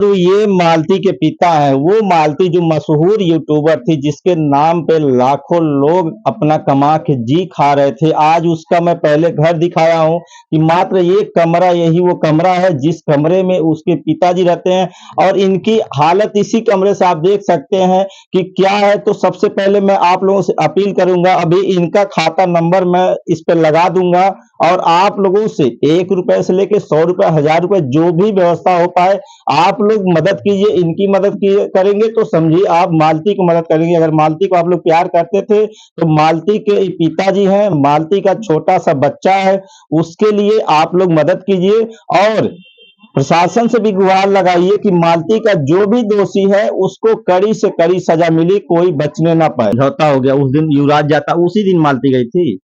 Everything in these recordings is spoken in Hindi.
तो ये मालती के पिता हैं, वो मालती जो मशहूर यूट्यूबर थी जिसके नाम पे लाखों लोग अपना कमा के जी खा रहे थे। आज उसका मैं पहले घर दिखाया हूँ कि मात्र ये कमरा, यही वो कमरा है जिस कमरे में उसके पिताजी रहते हैं और इनकी हालत इसी कमरे से आप देख सकते हैं कि क्या है। तो सबसे पहले मैं आप लोगों से अपील करूंगा, अभी इनका खाता नंबर मैं इस पे लगा दूंगा और आप लोगों से 1 रुपए से लेके 100 रुपए, 1000 रुपए जो भी व्यवस्था हो पाए आप लोग मदद कीजिए। इनकी मदद करेंगे तो समझिए आप मालती को मदद करेंगे। अगर मालती को आप लोग प्यार करते थे तो मालती के पिताजी हैं, मालती का छोटा सा बच्चा है, उसके लिए आप लोग मदद कीजिए और प्रशासन से भी गुहार लगाइए कि मालती का जो भी दोषी है उसको कड़ी से कड़ी सजा मिली, कोई बचने ना पाए। समझौता हो गया, उस दिन युवराज जाता, उसी दिन मालती गई थी।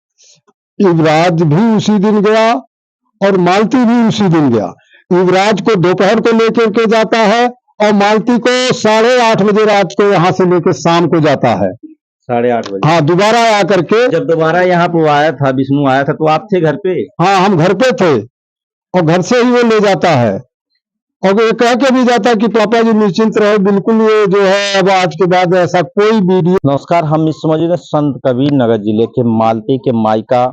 युवराज भी उसी दिन गया और मालती भी उसी दिन गया। युवराज को दोपहर को लेकर के जाता है और मालती को 8:30 बजे रात को यहाँ से लेकर शाम को जाता है। 8:30 बजे? हाँ, दोबारा आकर के। जब दोबारा यहाँ पे आया था, विष्णु आया था, तो आप थे घर पे? हाँ, हम घर पे थे और घर से ही वो ले जाता है और ये कह के भी जाता है कि पापा जी निश्चिंत रहो, बिल्कुल ये जो है अब आज के बाद ऐसा कोई वीडियो। नमस्कार, हम इस समय संत कबीर नगर जिले के मालती के मायका,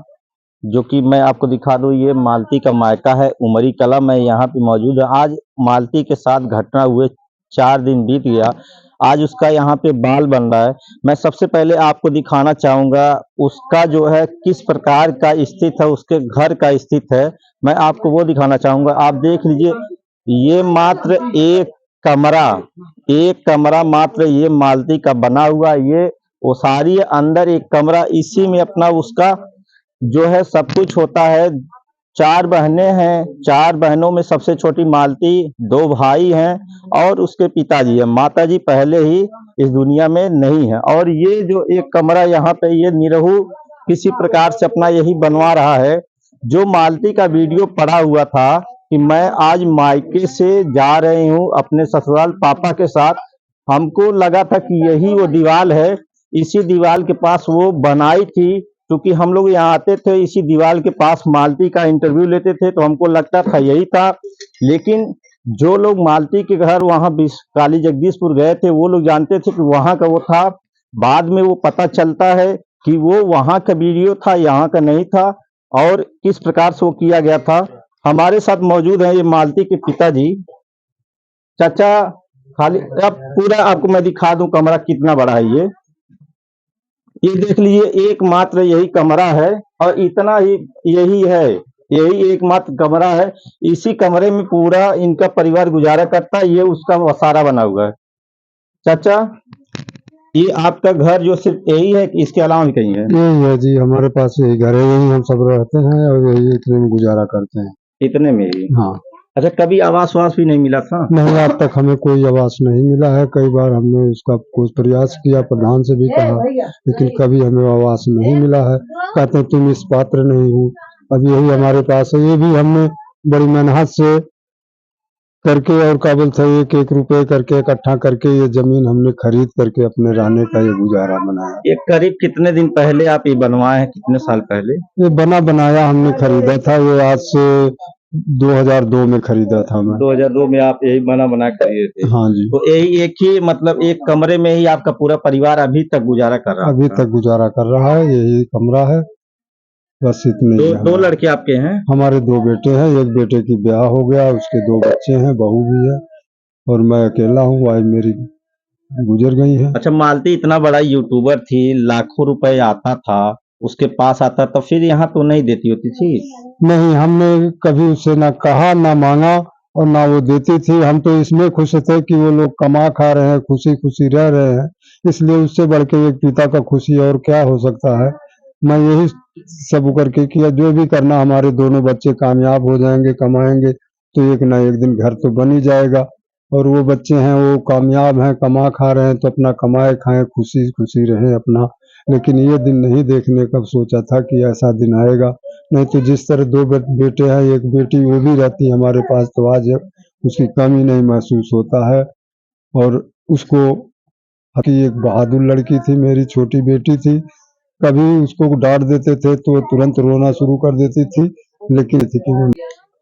जो कि मैं आपको दिखा दूं, ये मालती का मायका है उमरी कला। मैं यहाँ पे मौजूद है। आज मालती के साथ घटना हुए 4 दिन बीत गया, आज उसका यहाँ पे बाल बन रहा है। मैं सबसे पहले आपको दिखाना चाहूंगा उसका जो है किस प्रकार का स्थित है, उसके घर का स्थित है, मैं आपको वो दिखाना चाहूंगा। आप देख लीजिए, ये मात्र एक कमरा मात्र ये मालती का बना हुआ, ये ओसारी है, अंदर एक कमरा, इसी में अपना उसका जो है सब कुछ होता है। 4 बहनें हैं, 4 बहनों में सबसे छोटी मालती, 2 भाई हैं और उसके पिताजी हैं। माताजी पहले ही इस दुनिया में नहीं है। और ये जो एक कमरा यहाँ पे ये निरहु किसी प्रकार से अपना यही बनवा रहा है। जो मालती का वीडियो पड़ा हुआ था कि मैं आज मायके से जा रही हूँ अपने ससुराल पापा के साथ, हमको लगा था कि यही वो दीवार है, इसी दीवार के पास वो बनाई थी, क्योंकि हम लोग यहाँ आते थे इसी दीवार के पास मालती का इंटरव्यू लेते थे, तो हमको लगता था यही था। लेकिन जो लोग मालती के घर वहाँ काली जगदीशपुर गए थे वो लोग जानते थे कि वहाँ का वो था। बाद में वो पता चलता है कि वो वहाँ का वीडियो था, यहाँ का नहीं था और किस प्रकार से वो किया गया था। हमारे साथ मौजूद है ये मालती के पिताजी। चाचा, खाली अब पूरा आपको मैं दिखा दूं कमरा कितना बड़ा है। ये देख लीजिए, एकमात्र यही कमरा है और इतना ही यही है, यही एकमात्र कमरा है। इसी कमरे में पूरा इनका परिवार गुजारा करता है। ये उसका वसारा बना हुआ है। चाचा, ये आपका घर जो सिर्फ यही है कि इसके अलावा भी कहीं है? यही है जी, हमारे पास यही घर है, यही हम सब रहते हैं और यही इतने में गुजारा करते हैं। इतने में ही? हाँ। अच्छा, कभी आवास वास भी नहीं मिला था? नहीं, आज तक हमें कोई आवास नहीं मिला है। कई बार हमने उसका कुछ प्रयास किया, प्रधान से भी कहा, लेकिन कभी हमें आवास नहीं मिला है। कहते हैं तुम इस पात्र नहीं हो। अब यही हमारे पास है, ये भी हमने बड़ी मेहनत से करके और काबिल था 1-1 रुपए करके इकट्ठा करके ये जमीन हमने खरीद करके अपने रहने का ये गुजारा बनाया। ये करीब कितने दिन पहले आप ये बनवाए हैं, कितने साल पहले? ये बनाया हमने खरीदा था, ये आज से 2002 में खरीदा था मैं। 2002 में आप यही बना खरीदे थे? हाँ जी। तो यही एक ही मतलब एक कमरे में ही आपका पूरा परिवार अभी तक गुजारा कर रहा है? अभी तक गुजारा कर रहा है, यही कमरा है, बस इतने ही। 2 लड़के आपके हैं? हमारे 2 बेटे हैं, एक बेटे की ब्याह हो गया, उसके 2 बच्चे हैं, बहू भी है और मैं अकेला हूँ, वाइफ मेरी गुजर गई है। अच्छा, मालती इतना बड़ा यूट्यूबर थी, लाखों रुपए आता था उसके पास, आता तो फिर यहाँ तो नहीं देती होती थी? नहीं, हमने कभी उससे ना कहा ना मांगा और ना वो देती थी। हम तो इसमें खुश थे कि वो लोग कमा खा रहे हैं, खुशी खुशी रह रहे हैं, इसलिए उससे बढ़ के एक पिता का खुशी और क्या हो सकता है। मैं यही सब करके किया, जो भी करना, हमारे दोनों बच्चे कामयाब हो जाएंगे, कमाएंगे तो एक ना एक दिन घर तो बन ही जाएगा। और वो बच्चे हैं वो कामयाब हैं, कमा खा रहे हैं, तो अपना कमाए खाएं, खुशी खुशी रहें अपना। लेकिन ये दिन नहीं देखने का सोचा था कि ऐसा दिन आएगा। नहीं तो जिस तरह 2 बेटे हैं, एक बेटी वो भी रहती हमारे पास, तो आज उसकी कमी नहीं महसूस होता है। और उसको कि एक बहादुर लड़की थी, मेरी छोटी बेटी थी, कभी उसको डांट देते थे तो तुरंत रोना शुरू कर देती थी, लेकिन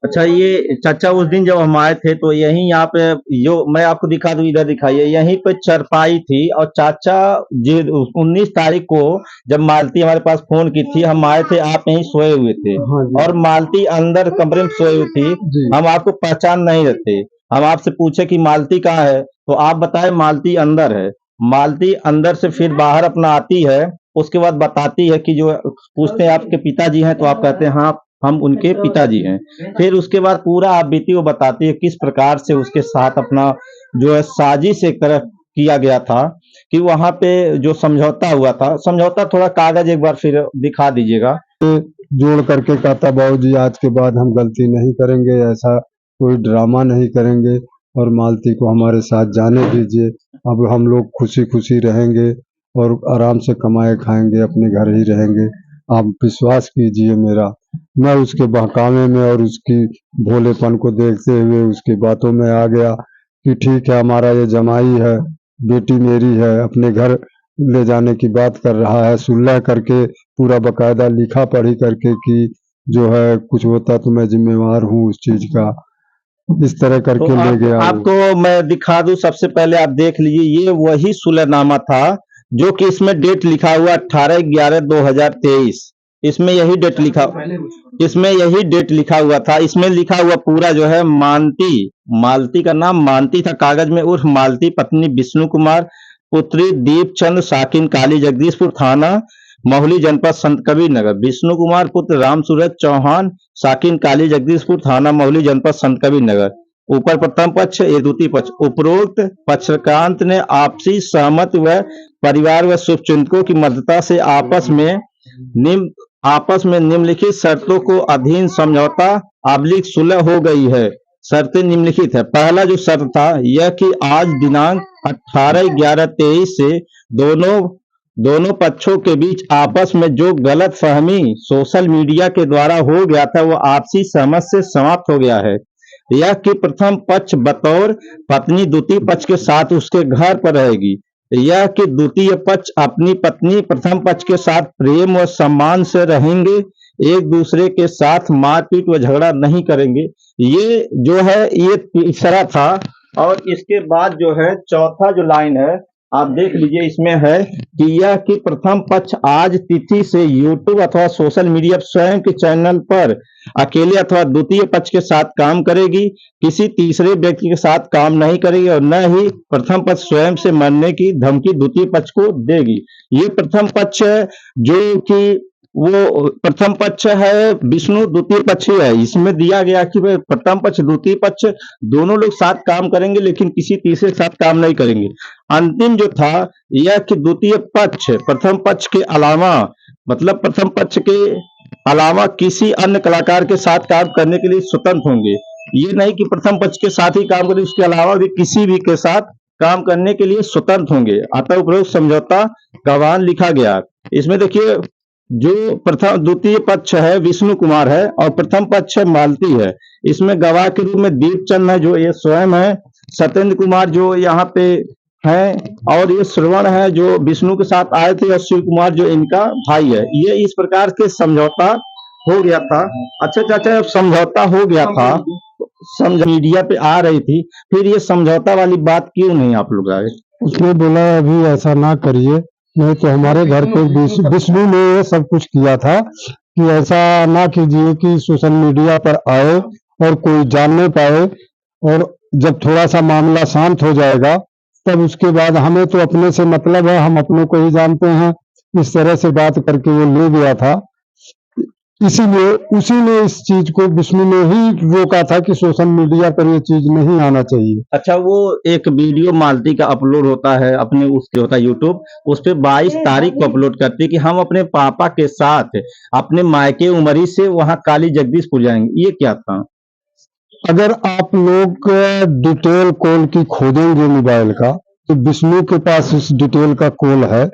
अच्छा, ये चाचा उस दिन जब हम आए थे तो यहीं यहाँ पे जो मैं आपको दिखा दूं, इधर दिखाइए, यहीं पे चरपाई थी और चाचा जी 19 तारीख को जब मालती हमारे पास फोन की थी, हम आए थे, आप यहीं सोए हुए थे हाँ जी और मालती अंदर कमरे में सोई हुई थी। जी। हम आपको पहचान नहीं रहते, हम आपसे पूछे कि मालती कहाँ है, तो आप बताए मालती अंदर है। मालती अंदर से फिर बाहर अपना आती है, उसके बाद बताती है कि जो पूछते हैं आपके पिताजी हैं, तो आप कहते हैं हाँ हम उनके पिताजी हैं। फिर उसके बाद पूरा आप बीती वो बताती है किस प्रकार से उसके साथ अपना जो है साजिश एक तरह किया गया था, कि वहां पे जो समझौता हुआ था, समझौता थोड़ा कागज एक बार फिर दिखा दीजिएगा। जोड़ करके कहता बाबूजी आज के बाद हम गलती नहीं करेंगे, ऐसा कोई ड्रामा नहीं करेंगे और मालती को हमारे साथ जाने दीजिए। अब हम लोग खुशी खुशी रहेंगे और आराम से कमाए खाएंगे, अपने घर ही रहेंगे। आप विश्वास कीजिए मेरा। मैं उसके बहकावे में और उसकी भोलेपन को देखते हुए उसकी बातों में आ गया कि ठीक है, हमारा ये जमाई है, बेटी मेरी है, अपने घर ले जाने की बात कर रहा है, सुलह करके पूरा बकायदा लिखा पढ़ी करके कि जो है कुछ होता तो मैं जिम्मेवार हूँ उस चीज का, इस तरह तो करके ले गया वो। आपको मैं दिखा दूं, सबसे पहले आप देख लीजिए, ये वही सुलहनामा था जो कि इसमें डेट लिखा हुआ 18/11/2023। इसमें यही डेट लिखा, इसमें यही डेट लिखा हुआ था। इसमें लिखा हुआ पूरा जो है मानती, मालती का नाम मानती था कागज में, उर्फ मालती पत्नी विष्णु कुमार, पुत्री दीपचंद, साकिन काली, जगदीशपुर थाना, महुली, जनपद संत कबीर नगर। विष्णु कुमार पुत्र राम सूरज चौहान, साकिन काली, जगदीशपुर थाना, महुली, जनपद संत कबीर नगर। ऊपर प्रथम पक्ष, ये द्वितीय पक्ष। उपरोक्त पक्षकांत ने आपसी सहमति व परिवार व शुभचिंतकों की मध्यस्थता से आपस में निम्नलिखित शर्तों को अधीन समझौता आबलिक सुलह हो गई है। शर्तें निम्नलिखित है। पहला जो शर्त था यह कि आज दिनांक 18/11/23 से दोनों दोनों पक्षों के बीच आपस में जो गलत फहमी सोशल मीडिया के द्वारा हो गया था, वो आपसी सहमति से समाप्त हो गया है। यह कि प्रथम पक्ष बतौर पत्नी द्वितीय पक्ष के साथ उसके घर पर रहेगी। यह कि द्वितीय पक्ष अपनी पत्नी प्रथम पक्ष के साथ प्रेम और सम्मान से रहेंगे, एक दूसरे के साथ मारपीट व झगड़ा नहीं करेंगे। ये जो है ये तीसरा था। और इसके बाद जो है चौथा जो लाइन है, आप देख लीजिए, इसमें है कि यह कि प्रथम पक्ष आज तिथि से यूट्यूब अथवा सोशल मीडिया स्वयं के चैनल पर अकेले अथवा द्वितीय पक्ष के साथ काम करेगी, किसी तीसरे व्यक्ति के साथ काम नहीं करेगी और न ही प्रथम पक्ष स्वयं से मरने की धमकी द्वितीय पक्ष को देगी। ये प्रथम पक्ष है, जो कि वो प्रथम पक्ष है, विष्णु द्वितीय पक्ष ही है। इसमें दिया गया कि भाई प्रथम पक्ष द्वितीय पक्ष दोनों लोग साथ काम करेंगे, लेकिन किसी तीसरे के साथ काम नहीं करेंगे। अंतिम जो था यह कि द्वितीय पक्ष प्रथम पक्ष के अलावा, मतलब प्रथम पक्ष के अलावा किसी अन्य कलाकार के साथ काम करने के लिए स्वतंत्र होंगे। ये नहीं कि प्रथम पक्ष के साथ ही काम करें, उसके अलावा भी किसी भी के साथ काम करने के लिए स्वतंत्र होंगे। अतः उपरोक्त समझौता का बयान लिखा गया। इसमें देखिए, जो प्रथम द्वितीय पक्ष है विष्णु कुमार है और प्रथम पक्ष है मालती है। इसमें गवाह के रूप में दीपचंद है, जो ये स्वयं है, सत्येंद्र कुमार जो यहाँ पे है, और ये श्रवण है जो विष्णु के साथ आए थे, और शिव कुमार जो इनका भाई है। ये इस प्रकार के समझौता हो गया था। अच्छा चाचा, जब समझौता हो गया था, समझ मीडिया पे आ रही थी, फिर ये समझौता वाली बात क्यों नहीं आप लोग आए? उसने बोला अभी ऐसा ना करिए, नहीं तो हमारे घर पे विष्णु ने ये सब कुछ किया था कि ऐसा ना कीजिए कि सोशल मीडिया पर आए और कोई जानने पाए, और जब थोड़ा सा मामला शांत हो जाएगा तब उसके बाद हमें तो अपने से मतलब है, हम अपने को ही जानते हैं। इस तरह से बात करके वो ले गया था। इसीलिए उसी ने इस चीज को, विष्णु ने ही रोका था कि सोशल मीडिया पर ये चीज नहीं आना चाहिए। अच्छा, वो एक वीडियो मालती का अपलोड होता है अपने, उसके होता है यूट्यूब, उस पे 22 तारीख को अपलोड करती है कि हम अपने पापा के साथ अपने मायके उमरी से वहाँ काली जगदीशपुर जाएंगे। ये क्या था? अगर आप लोग डिटेल कॉल की खोजेंगे मोबाइल का, तो विष्णु के पास उस डिटेल का कॉल है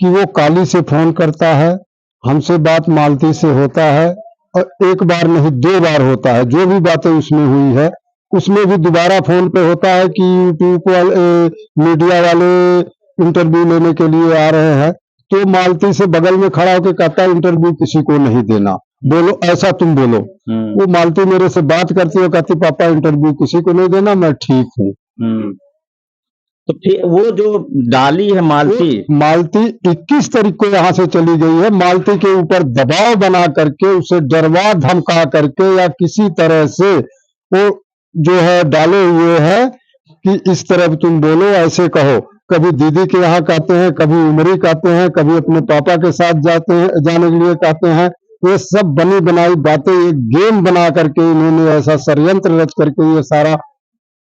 कि वो काली से फोन करता है, हमसे बात मालती से होता है, और एक बार नहीं 2 बार होता है। जो भी बातें उसमें हुई है उसमें भी दोबारा फोन पे होता है कि यूट्यूब वाले मीडिया वाले इंटरव्यू लेने के लिए आ रहे हैं, तो मालती से बगल में खड़ा होकर कहता है इंटरव्यू किसी को नहीं देना, बोलो, ऐसा तुम बोलो। वो मालती मेरे से बात करती है, कहती पापा इंटरव्यू किसी को नहीं देना, मैं ठीक हूँ। तो फिर वो जो डाली है मालती, मालती 21 तारीख को यहाँ से चली गई है। मालती के ऊपर दबाव बना करके, उसे डरवा धमका करके या किसी तरह से वो जो है डाले हुए है कि इस तरह तुम बोलो, ऐसे कहो। कभी दीदी के यहाँ कहते हैं, कभी उमरी कहते हैं, कभी अपने पापा के साथ जाते हैं, जाने के लिए कहते हैं। ये सब बनी बनाई बातें, एक गेम बना करके इन्होंने ऐसा षड्यंत्र रच करके ये सारा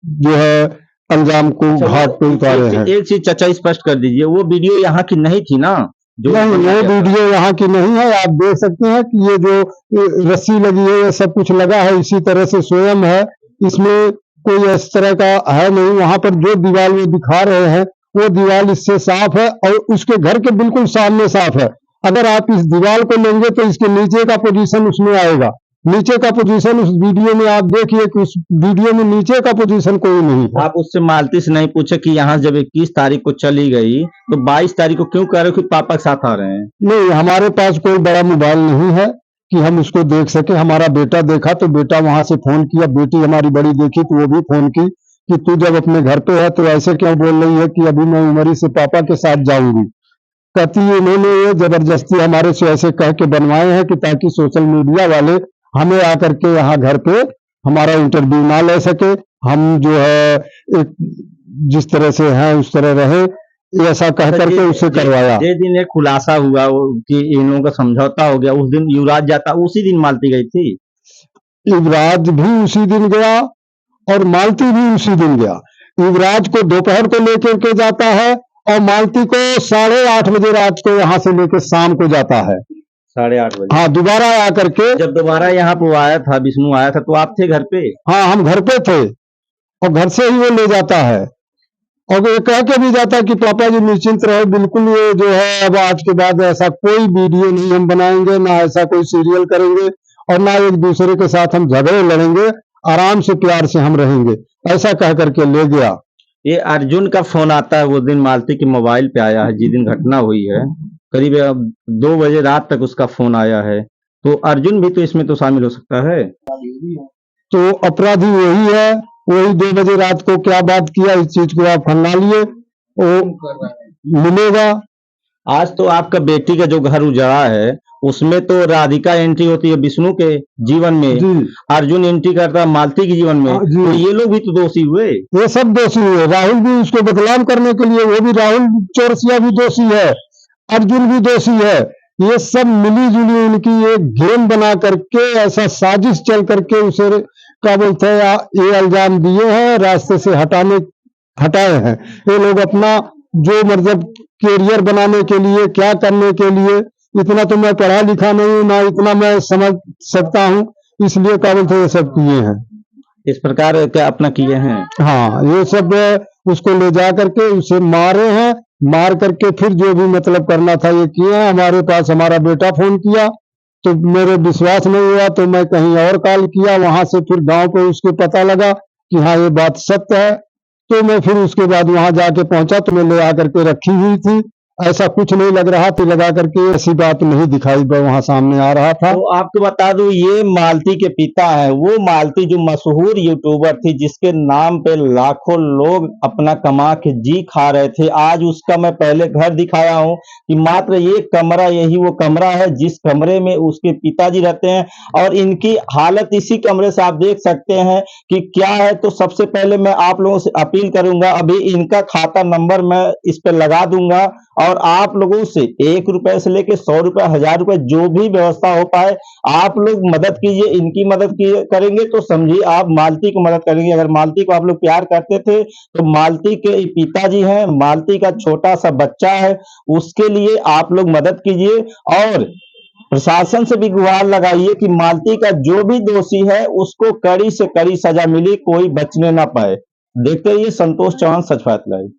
जो है अंजाम को घाट पे उतारे हैं। एक चीज चाचा स्पष्ट कर दीजिए, वो वीडियो यहाँ की नहीं थी ना? नहीं, वो वीडियो यहाँ की नहीं है। आप देख सकते हैं कि ये जो रस्सी लगी है, ये सब कुछ लगा है इसी तरह से स्वयं है। इसमें कोई इस तरह का है नहीं। वहां पर जो दीवार में दिखा रहे हैं वो दीवार इससे साफ है और उसके घर के बिल्कुल सामने साफ है। अगर आप इस दीवार को लेंगे तो इसके नीचे का पोजीशन उसमें आएगा। नीचे का पोजीशन उस वीडियो में आप देखिए कि उस वीडियो में नीचे का पोजीशन कोई नहीं है। आप उससे मालती से नहीं पूछे कि यहाँ जब 21 तारीख को चली गई तो 22 तारीख को क्यों कह रहे हो कि पापा के साथ आ रहे हैं? नहीं, हमारे पास कोई बड़ा मोबाइल नहीं है कि हम उसको देख सके। हमारा बेटा देखा तो बेटा वहां से फोन किया, बेटी हमारी बड़ी देखी तो वो भी फोन की कि तू जब अपने घर पे है तो ऐसे क्यों बोल रही है कि अभी मैं उमरी से पापा के साथ जाऊंगी। कहती है उन्होंने ये जबरदस्ती हमारे से ऐसे कह के बनवाए हैं कि ताकि सोशल मीडिया वाले हमें आकर के यहाँ घर पे हमारा इंटरव्यू ना ले सके। हम जो है एक जिस तरह से हैं उस तरह रहे, ऐसा कह करके उससे करवाया। जिस दिन एक खुलासा हुआ कि इन लोगों का समझौता हो गया, उस दिन युवराज जाता, उसी दिन मालती गई थी। युवराज भी उसी दिन गया और मालती भी उसी दिन गया। युवराज को दोपहर को लेकर के जाता है और मालती को 8:30 बजे रात को यहाँ से लेकर शाम को जाता है। 8:30 बजे? हाँ, दोबारा आकर के। जब दोबारा यहाँ पे आया था, विष्णु आया था, तो आप थे घर पे? हाँ, हम घर पे थे और घर से ही वो ले जाता है और ये कह के भी जाता है कि पापा जी निश्चिंत रहे, बिल्कुल ये जो है अब आज के बाद ऐसा कोई वीडियो नहीं हम बनाएंगे, ना ऐसा कोई सीरियल करेंगे और ना एक दूसरे के साथ हम झगड़े लड़ेंगे, आराम से प्यार से हम रहेंगे, ऐसा कह करके ले गया। ये अर्जुन का फोन आता है, वो दिन मालती के मोबाइल पे आया है, जिस दिन घटना हुई है करीब 2 बजे रात तक उसका फोन आया है। तो अर्जुन भी तो इसमें तो शामिल हो सकता है। तो अपराधी वही है, वही 2 बजे रात को क्या बात किया, इस चीज को आप फंसा लिए, वो मिलेगा। आज तो आपका बेटी का जो घर उजड़ा है उसमें तो राधिका एंट्री होती है विष्णु के जीवन में, अर्जुन एंट्री करता है मालती के जीवन में, तो ये लोग भी तो दोषी हुए। ये सब दोषी हुए। राहुल भी उसको बदनाम करने के लिए, वो भी राहुल चौरसिया भी दोषी है, अर्जुन भी दोषी है। ये सब मिली जुली उनकी एक गेम बना करके, ऐसा साजिश चल करके उसे क्या बोलते हैं ये इल्जाम दिए हैं, रास्ते से हटाए हैं। ये लोग अपना जो मतलब कैरियर बनाने के लिए, क्या करने के लिए, इतना तो मैं पढ़ा लिखा नहीं हूं, ना इतना मैं समझ सकता हूं, इसलिए क्या बोलते ये सब किए हैं। इस प्रकार क्या अपना किए हैं? हाँ, ये सब उसको ले जा करके उसे मारे हैं, मार करके फिर जो भी मतलब करना था ये किए हैं। हमारे पास हमारा बेटा फोन किया तो मेरे विश्वास नहीं हुआ तो मैं कहीं और कॉल किया, वहां से फिर गांव पे उसके पता लगा कि हाँ ये बात सत्य है। तो मैं फिर उसके बाद वहां जाके पहुंचा तो मैं ले आकर के रखी हुई थी, ऐसा कुछ नहीं लग रहा था, लगा करके ऐसी बात नहीं दिखाई वहां सामने आ रहा था। तो आपको बता दूं ये मालती के पिता है, वो मालती जो मशहूर यूट्यूबर थी जिसके नाम पे लाखों लोग अपना कमा के जी खा रहे थे। आज उसका मैं पहले घर दिखाया हूं कि मात्र ये कमरा, यही वो कमरा है जिस कमरे में उसके पिताजी रहते हैं और इनकी हालत इसी कमरे से आप देख सकते हैं कि क्या है। तो सबसे पहले मैं आप लोगों से अपील करूंगा, अभी इनका खाता नंबर मैं इस पे लगा दूंगा और आप लोगों से 1 रुपए से लेके 100 रुपए, 1000 रुपए जो भी व्यवस्था हो पाए आप लोग मदद कीजिए। इनकी मदद करेंगे तो समझिए आप मालती को मदद करेंगे। अगर मालती को आप लोग प्यार करते थे तो मालती के पिताजी हैं, मालती का छोटा सा बच्चा है, उसके लिए आप लोग मदद कीजिए और प्रशासन से भी गुहार लगाइए कि मालती का जो भी दोषी है उसको कड़ी से कड़ी सजा मिली, कोई बचने ना पाए। देखते रहिए संतोष चौहान, सच बात लाइव।